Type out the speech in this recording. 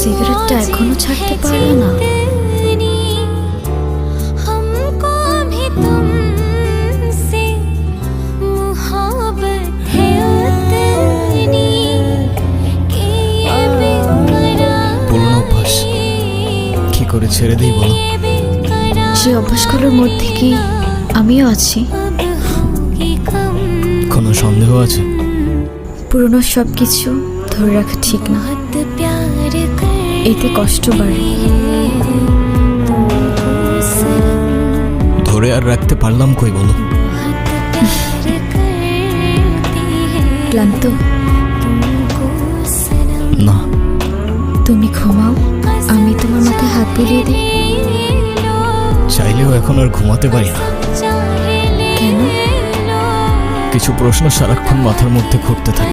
সিগারেটটা এখনো ছাড়তে পারলো না। পুরনো অভ্যাস কি করে ছেড়ে দিই বলো? যে অভ্যাসগুলোর মধ্যে কি আমিও আছি? কোনো সন্দেহ আছে? পুরনো সব কিছু ধরে রাখা ঠিক না, এতে কষ্ট বাড়ে। ধরে আর রাখতে পারলাম কই বলো? ক্লান্ত? না। তুমি ঘুমাও, আমি তোমার মাথায় হাত বুলিয়ে দিই। চাইলেও এখন আর ঘুমাতে পারি না। কেন? কিছু প্রশ্ন সারাক্ষণ মাথার মধ্যে ঘুরতে থাকে।